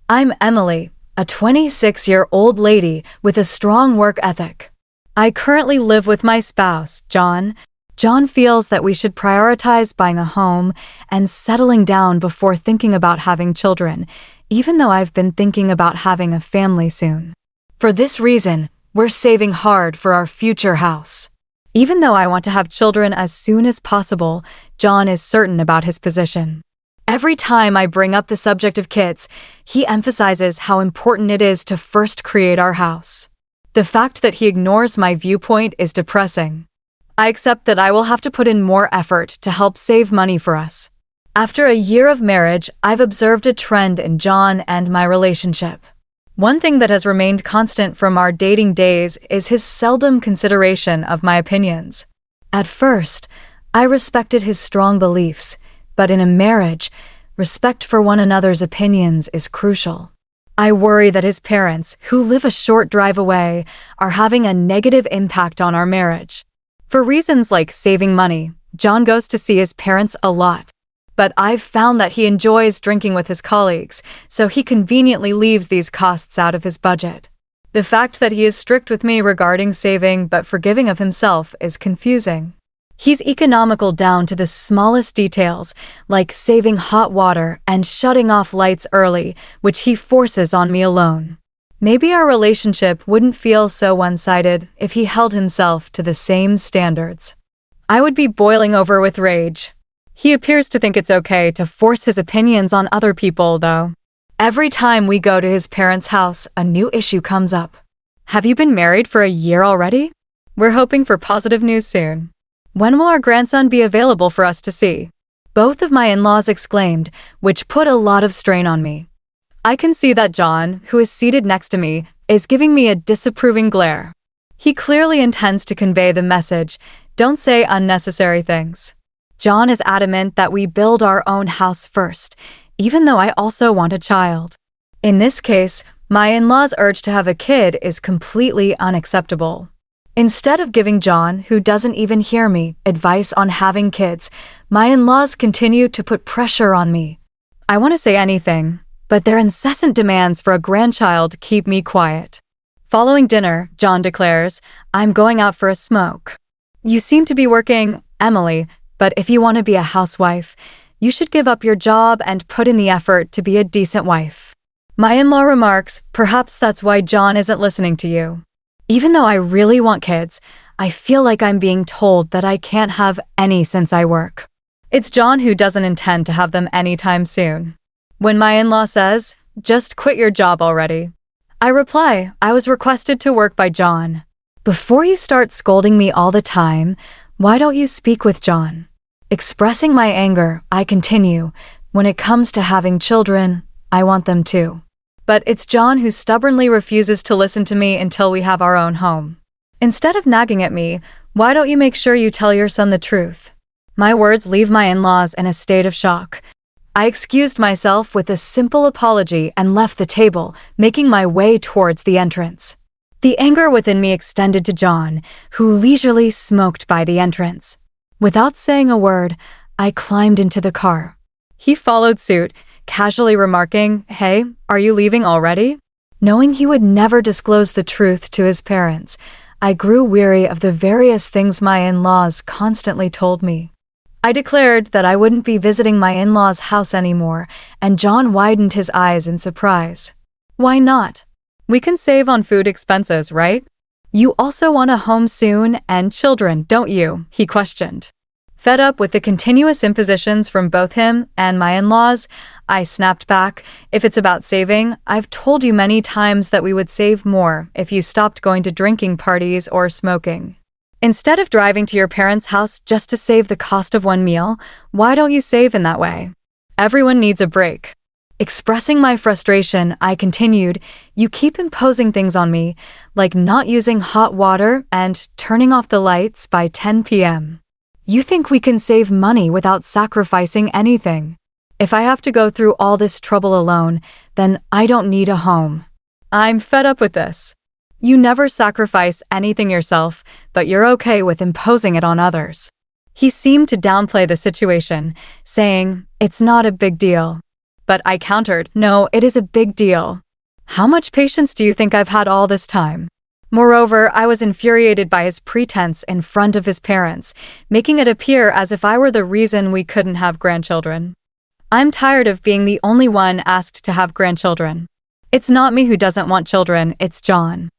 I'm Emily, a 26-year-old lady with a strong work ethic. I currently live with my spouse, John. John feels that we should prioritize buying a home and settling down before thinking about having children, even though I've been thinking about having a family soon. For this reason, we're saving hard for our future house. Even though I want to have children as soon as possible, John is certain about his position. Every time I bring up the subject of kids, he emphasizes how important it is to first create our house. The fact that he ignores my viewpoint is depressing. I accept that I will have to put in more effort to help save money for us. After a year of marriage, I've observed a trend in John and my relationship. One thing that has remained constant from our dating days is his seldom consideration of my opinions. At first, I respected his strong beliefs, but in a marriage, respect for one another's opinions is crucial. I worry that his parents, who live a short drive away, are having a negative impact on our marriage. For reasons like saving money, John goes to see his parents a lot. But I've found that he enjoys drinking with his colleagues, so he conveniently leaves these costs out of his budget. The fact that he is strict with me regarding saving but forgiving of himself is confusing. He's economical down to the smallest details, like saving hot water and shutting off lights early, which he forces on me alone. Maybe our relationship wouldn't feel so one-sided if he held himself to the same standards. I would be boiling over with rage. He appears to think it's okay to force his opinions on other people, though. Every time we go to his parents' house, a new issue comes up. Have you been married for a year already? We're hoping for positive news soon. When will our grandson be available for us to see? Both of my in-laws exclaimed, which put a lot of strain on me. I can see that John, who is seated next to me, is giving me a disapproving glare. He clearly intends to convey the message, don't say unnecessary things. John is adamant that we build our own house first, even though I also want a child. In this case, my in-laws' urge to have a kid is completely unacceptable. Instead of giving John, who doesn't even hear me, advice on having kids, my in-laws continue to put pressure on me. I want to say anything, but their incessant demands for a grandchild keep me quiet. Following dinner, John declares, I'm going out for a smoke. You seem to be working, Emily, but if you want to be a housewife, you should give up your job and put in the effort to be a decent wife. My in-law remarks, perhaps that's why John isn't listening to you. Even though I really want kids, I feel like I'm being told that I can't have any since I work. It's John who doesn't intend to have them anytime soon. When my in-law says, just quit your job already, I reply, I was requested to work by John. Before you start scolding me all the time, why don't you speak with John? Expressing my anger, I continue, when it comes to having children, I want them too. But it's John who stubbornly refuses to listen to me until we have our own home. Instead of nagging at me, why don't you make sure you tell your son the truth? My words leave my in-laws in a state of shock. I excused myself with a simple apology and left the table, making my way towards the entrance. The anger within me extended to John, who leisurely smoked by the entrance. Without saying a word, I climbed into the car. He followed suit, casually remarking, hey, are you leaving already? Knowing he would never disclose the truth to his parents, I grew weary of the various things my in-laws constantly told me. I declared that I wouldn't be visiting my in-laws' house anymore, and John widened his eyes in surprise. Why not? We can save on food expenses, right? You also want a home soon and children, don't you? He questioned. Fed up with the continuous impositions from both him and my in-laws, I snapped back, if it's about saving, I've told you many times that we would save more if you stopped going to drinking parties or smoking. Instead of driving to your parents' house just to save the cost of one meal, why don't you save in that way? Everyone needs a break. Expressing my frustration, I continued, you keep imposing things on me, like not using hot water and turning off the lights by 10 p.m. You think we can save money without sacrificing anything. If I have to go through all this trouble alone, then I don't need a home. I'm fed up with this. You never sacrifice anything yourself, but you're okay with imposing it on others. He seemed to downplay the situation, saying, it's not a big deal. But I countered, "No, it is a big deal. How much patience do you think I've had all this time?" Moreover, I was infuriated by his pretense in front of his parents, making it appear as if I were the reason we couldn't have grandchildren. I'm tired of being the only one asked to have grandchildren. It's not me who doesn't want children, it's John.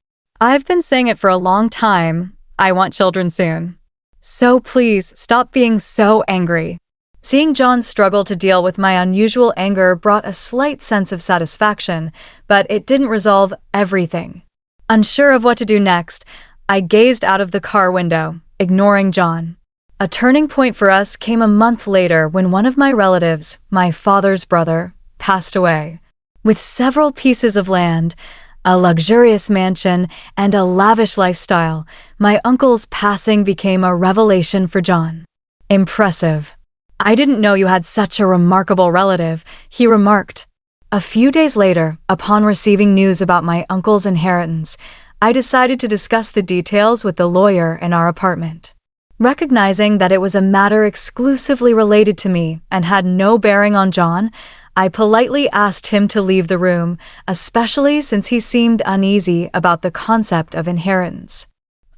I've been saying it for a long time. I want children soon. So please, stop being so angry. Seeing John struggle to deal with my unusual anger brought a slight sense of satisfaction, but it didn't resolve everything. Unsure of what to do next, I gazed out of the car window, ignoring John. A turning point for us came a month later when one of my relatives, my father's brother, passed away. With several pieces of land, a luxurious mansion, and a lavish lifestyle, my uncle's passing became a revelation for John. "Impressive. I didn't know you had such a remarkable relative," he remarked. A few days later, upon receiving news about my uncle's inheritance, I decided to discuss the details with the lawyer in our apartment. Recognizing that it was a matter exclusively related to me and had no bearing on John, I politely asked him to leave the room, especially since he seemed uneasy about the concept of inheritance.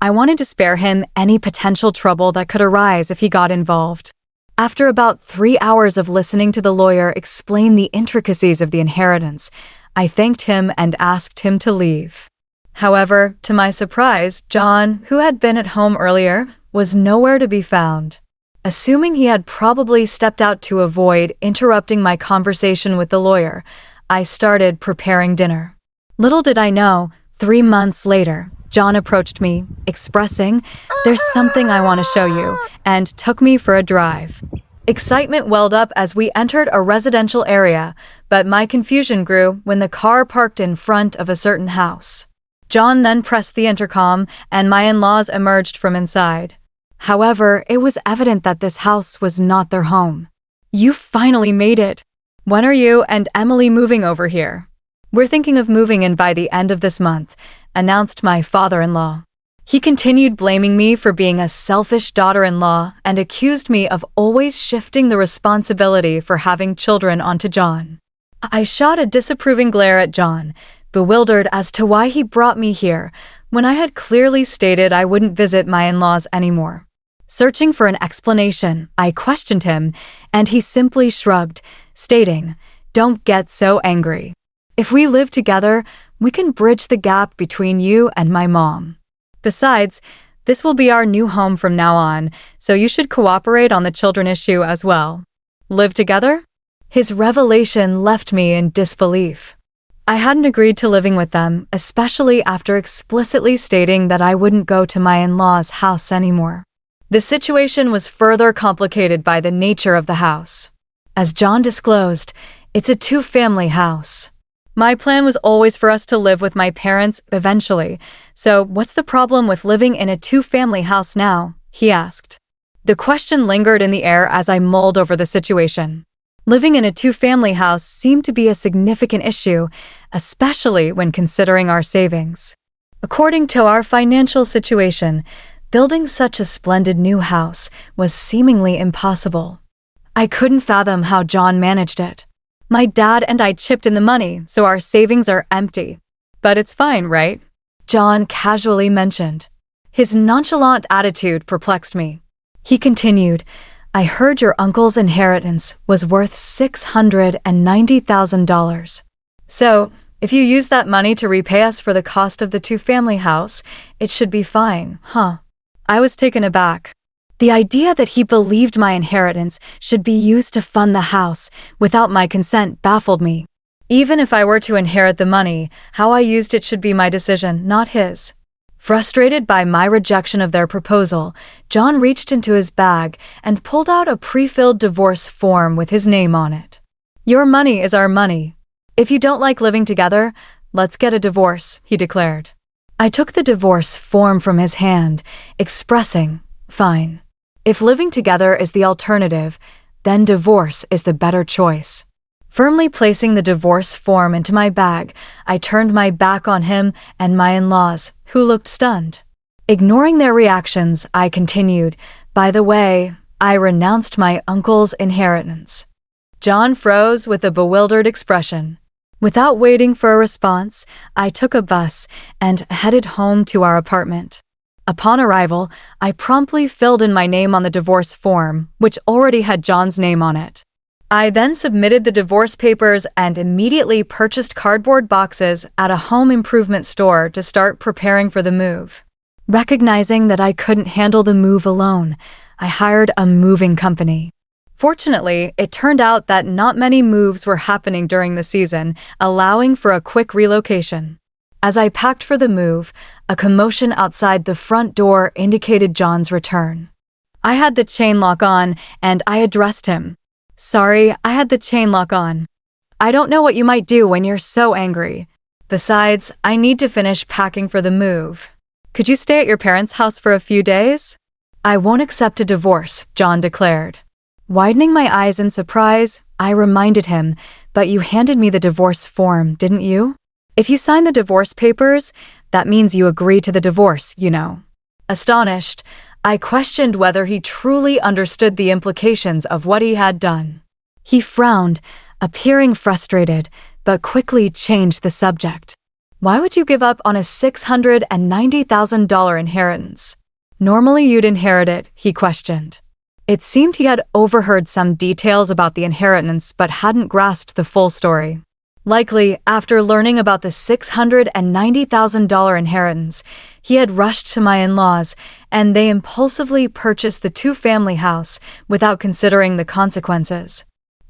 I wanted to spare him any potential trouble that could arise if he got involved. After about 3 hours of listening to the lawyer explain the intricacies of the inheritance, I thanked him and asked him to leave. However, to my surprise, John, who had been at home earlier, was nowhere to be found. Assuming he had probably stepped out to avoid interrupting my conversation with the lawyer, I started preparing dinner. Little did I know, 3 months later, John approached me, expressing, "There's something I want to show you," and took me for a drive. Excitement welled up as we entered a residential area, but my confusion grew when the car parked in front of a certain house. John then pressed the intercom, and my in-laws emerged from inside. However, it was evident that this house was not their home. "You finally made it. When are you and Emily moving over here?" "We're thinking of moving in by the end of this month," announced my father-in-law. He continued blaming me for being a selfish daughter-in-law and accused me of always shifting the responsibility for having children onto John. I shot a disapproving glare at John, bewildered as to why he brought me here when I had clearly stated I wouldn't visit my in-laws anymore. Searching for an explanation, I questioned him, and he simply shrugged, stating, "Don't get so angry. If we live together, we can bridge the gap between you and my mom. Besides, this will be our new home from now on, so you should cooperate on the children issue as well." Live together? His revelation left me in disbelief. I hadn't agreed to living with them, especially after explicitly stating that I wouldn't go to my in-laws' house anymore. The situation was further complicated by the nature of the house. As John disclosed, it's a 2-family house. My plan was always for us to live with my parents eventually, so what's the problem with living in a 2-family house now? He asked. The question lingered in the air as I mulled over the situation. Living in a 2-family house seemed to be a significant issue, especially when considering our savings. According to our financial situation, building such a splendid new house was seemingly impossible. I couldn't fathom how John managed it. My dad and I chipped in the money, so our savings are empty. "But it's fine, right?" John casually mentioned. His nonchalant attitude perplexed me. He continued, "I heard your uncle's inheritance was worth $690,000. So, if you use that money to repay us for the cost of the 2-family house, it should be fine, huh?" I was taken aback. The idea that he believed my inheritance should be used to fund the house without my consent baffled me. Even if I were to inherit the money, how I used it should be my decision, not his. Frustrated by my rejection of their proposal, John reached into his bag and pulled out a pre-filled divorce form with his name on it. "Your money is our money. If you don't like living together, let's get a divorce," he declared. I took the divorce form from his hand, expressing, "Fine. If living together is the alternative, then divorce is the better choice." Firmly placing the divorce form into my bag, I turned my back on him and my in-laws, who looked stunned. Ignoring their reactions, I continued, "By the way, I renounced my uncle's inheritance." John froze with a bewildered expression. Without waiting for a response, I took a bus and headed home to our apartment. Upon arrival, I promptly filled in my name on the divorce form, which already had John's name on it. I then submitted the divorce papers and immediately purchased cardboard boxes at a home improvement store to start preparing for the move. Recognizing that I couldn't handle the move alone, I hired a moving company. Fortunately, it turned out that not many moves were happening during the season, allowing for a quick relocation. As I packed for the move, a commotion outside the front door indicated John's return. I had the chain lock on, and I addressed him. "Sorry, I had the chain lock on. I don't know what you might do when you're so angry. Besides, I need to finish packing for the move. Could you stay at your parents' house for a few days?" "I won't accept a divorce," John declared. Widening my eyes in surprise, I reminded him, "But you handed me the divorce form, didn't you? If you sign the divorce papers, that means you agree to the divorce, you know." Astonished, I questioned whether he truly understood the implications of what he had done. He frowned, appearing frustrated, but quickly changed the subject. "Why would you give up on a $690,000 inheritance? Normally you'd inherit it," he questioned. It seemed he had overheard some details about the inheritance but hadn't grasped the full story. Likely, after learning about the $690,000 inheritance, he had rushed to my in-laws, and they impulsively purchased the two-family house without considering the consequences.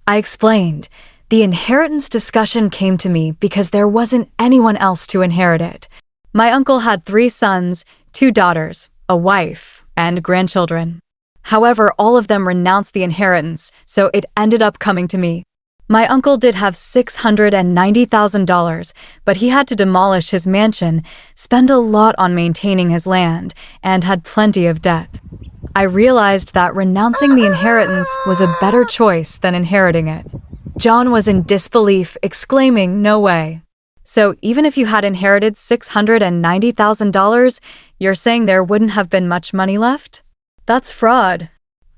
I explained, "The inheritance discussion came to me because there wasn't anyone else to inherit it. My uncle had 3 sons, 2 daughters, a wife, and grandchildren. However, all of them renounced the inheritance, so it ended up coming to me. My uncle did have $690,000, but he had to demolish his mansion, spend a lot on maintaining his land, and had plenty of debt. I realized that renouncing the inheritance was a better choice than inheriting it." John was in disbelief, exclaiming, "No way. So even if you had inherited $690,000, you're saying there wouldn't have been much money left? That's fraud."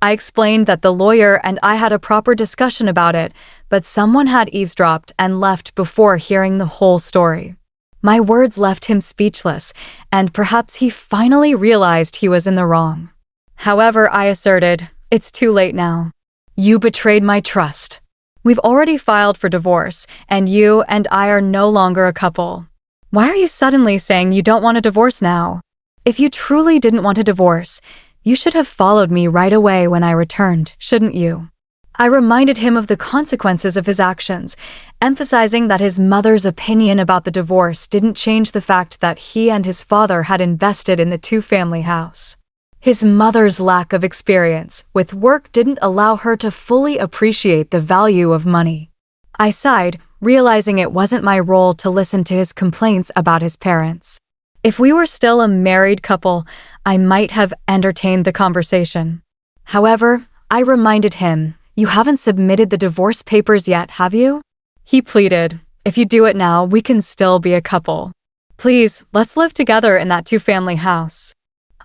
I explained that the lawyer and I had a proper discussion about it, but someone had eavesdropped and left before hearing the whole story. My words left him speechless, and perhaps he finally realized he was in the wrong. However, I asserted, "It's too late now. You betrayed my trust. We've already filed for divorce, and you and I are no longer a couple. Why are you suddenly saying you don't want a divorce now? If you truly didn't want a divorce, you should have followed me right away when I returned, shouldn't you?" I reminded him of the consequences of his actions, emphasizing that his mother's opinion about the divorce didn't change the fact that he and his father had invested in the two-family house. His mother's lack of experience with work didn't allow her to fully appreciate the value of money. I sighed, realizing it wasn't my role to listen to his complaints about his parents. If we were still a married couple, I might have entertained the conversation. However, I reminded him, "You haven't submitted the divorce papers yet, have you?" He pleaded, "If you do it now, we can still be a couple. Please, let's live together in that two-family house."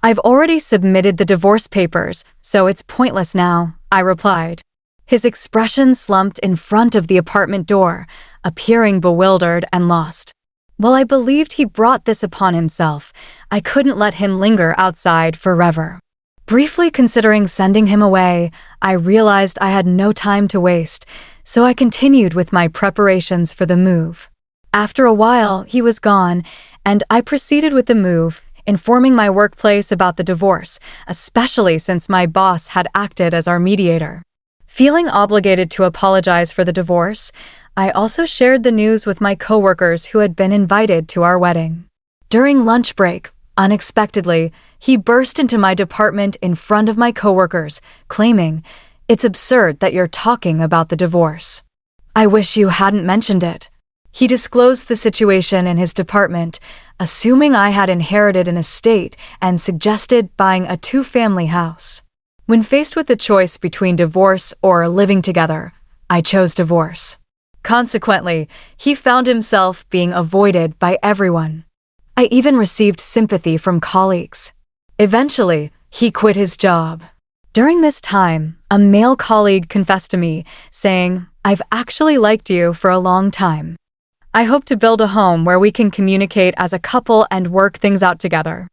"I've already submitted the divorce papers, so it's pointless now," I replied. His expression slumped in front of the apartment door, appearing bewildered and lost. While I believed he brought this upon himself, I couldn't let him linger outside forever. Briefly considering sending him away, I realized I had no time to waste, so I continued with my preparations for the move. After a while, he was gone, and I proceeded with the move, informing my workplace about the divorce, especially since my boss had acted as our mediator. Feeling obligated to apologize for the divorce, I also shared the news with my coworkers who had been invited to our wedding. During lunch break, unexpectedly, he burst into my department in front of my coworkers, claiming, "It's absurd that you're talking about the divorce. I wish you hadn't mentioned it." He disclosed the situation in his department, assuming I had inherited an estate and suggested buying a two-family house. When faced with the choice between divorce or living together, I chose divorce. Consequently, he found himself being avoided by everyone. I even received sympathy from colleagues. Eventually, he quit his job. During this time, a male colleague confessed to me, saying, I've actually liked you for a long time. I hope to build a home where we can communicate as a couple and work things out together.